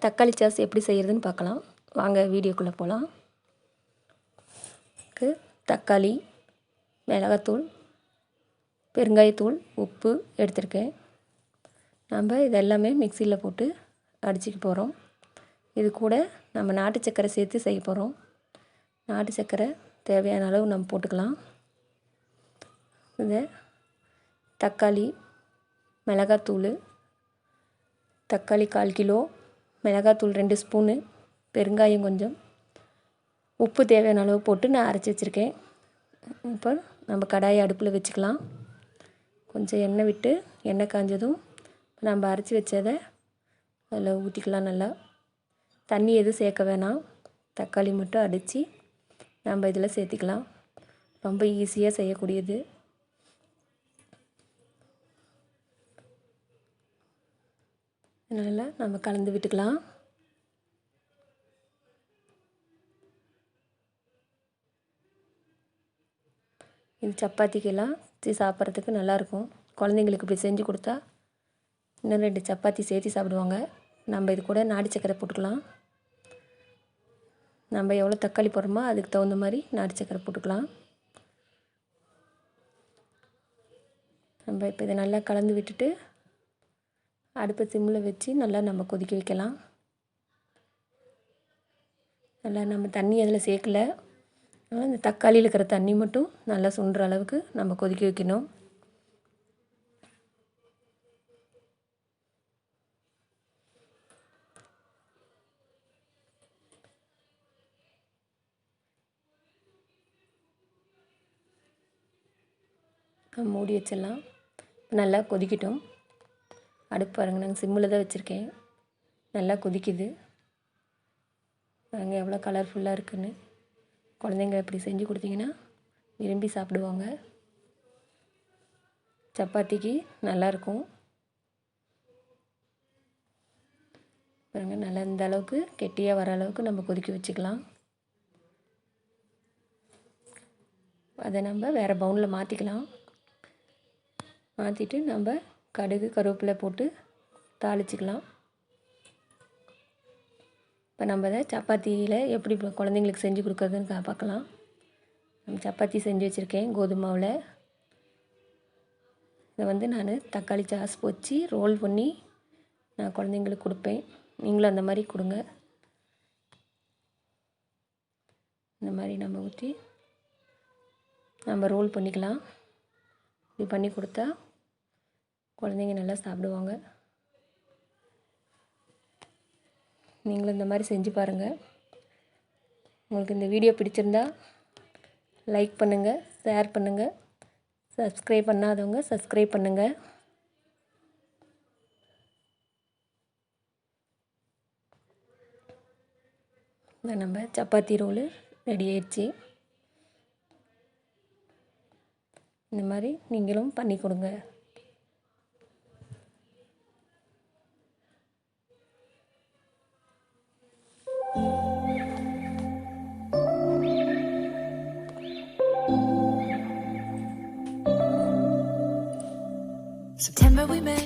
தக்காளி சாஸ் எப்படி செய்கிறதுன்னு பார்க்கலாம். வாங்க வீடியோக்குள்ளே போகலாம். தக்காளி, மிளகாத்தூள், பெருங்காயத்தூள், உப்பு எடுத்திருக்கேன். நம்ம இதெல்லாமே மிக்சியில் போட்டு அடிச்சிக்க போகிறோம். இது கூட நம்ம நாட்டு சர்க்கரை சேர்த்து செய்ய போகிறோம். நாட்டு சர்க்கரை தேவையான அளவு நம்ம போட்டுக்கலாம். இந்த தக்காளி, மிளகாத்தூள், தக்காளி 1/4 கிலோ, மிளகாத்தூள் 2 ஸ்பூனு, பெருங்காயம் கொஞ்சம், உப்பு தேவையான அளவு போட்டு நான் அரைச்சி வச்சுருக்கேன். இப்போ நம்ம கடாயை அடுப்பில் வச்சுக்கலாம். கொஞ்சம் எண்ணெய் விட்டு எண்ணெய் காஞ்சதும் நம்ம அரைச்சி வச்சதை அதில் ஊற்றிக்கலாம். நல்லா தண்ணி எதுவும் சேர்க்க வேணாம். தக்காளி மட்டும் அடித்து நம்ம இதில் சேர்த்திக்கலாம். ரொம்ப ஈஸியாக செய்யக்கூடியது. அதனால் நம்ம கலந்து விட்டுக்கலாம். இது சப்பாத்திக்கெல்லாம் சாப்பிட்றதுக்கு நல்லாயிருக்கும். குழந்தைங்களுக்கு இப்படி செஞ்சு கொடுத்தா இன்னும் 2 சப்பாத்தி சேர்த்து சாப்பிடுவாங்க. நம்ம இது கூட நாட்டு சர்க்கரை போட்டுக்கலாம். நம்ம எவ்வளோ தக்காளி போடுறோமோ அதுக்கு தகுந்த மாதிரி நாட்டு சர்க்கரை போட்டுக்கலாம். நம்ம இப்போ இதை நல்லா கலந்து விட்டுட்டு அடுப்பை சிம்மில் வச்சு நல்லா நம்ம கொதிக்க வைக்கலாம். நல்லா நம்ம தண்ணி அதில் சேர்க்கல. அதனால் இந்த தக்காளியில் இருக்கிற தண்ணி மட்டும் நல்லா சுண்டுற அளவுக்கு நம்ம கொதிக்க வைக்கணும். மூடி வச்சிடலாம். நல்லா கொதிக்கட்டும். அடுப்பு பாருங்கள், நாங்கள் சிம்மில் தான் வச்சுருக்கேன். நல்லா கொதிக்குது. பாருங்கள் எவ்வளோ கலர்ஃபுல்லாக இருக்குன்னு. குழந்தைங்க இப்படி செஞ்சு கொடுத்தீங்கன்னா விரும்பி சாப்பிடுவாங்க. சப்பாத்திக்கு நல்லாயிருக்கும். பாருங்கள் நல்லா இந்த அளவுக்கு கெட்டியாக வர அளவுக்கு நம்ம கொதிக்க வச்சுக்கலாம். அதை நம்ம வேறு பவுலில் மாற்றிக்கலாம். மாற்றிட்டு நம்ம கடுகு, கருவேப்பிலை போட்டு தாளிச்சிக்கலாம். இப்போ நம்ம அதை சப்பாத்தியில் எப்படி குழந்தைங்களுக்கு செஞ்சு கொடுக்குறதுன்னு பார்க்கலாம். நம்ம சப்பாத்தி செஞ்சு வச்சுருக்கேன் கோதுமை மாவில். இதை நான் தக்காளி சாஸ் வச்சு ரோல் பண்ணி நான் குழந்தைங்களுக்கு கொடுப்பேன். நீங்களும் அந்த மாதிரி கொடுங்க. இந்த மாதிரி நம்ம ஊற்றி நம்ம ரோல் பண்ணிக்கலாம். இப்படி பண்ணி கொடுத்தா குழந்தைங்க நல்லா சாப்பிடுவாங்க. நீங்களும் இந்த மாதிரி செஞ்சு பாருங்கள். உங்களுக்கு இந்த வீடியோ பிடிச்சிருந்தா லைக் பண்ணுங்கள், ஷேர் பண்ணுங்கள், சப்ஸ்கிரைப் பண்ணாதவங்க சப்ஸ்கிரைப் பண்ணுங்கள். நம்ம சப்பாத்தி ரோல் ரெடி ஆயிடுச்சு. இந்த மாதிரி நீங்களும் பண்ணி கொடுங்க. September we met,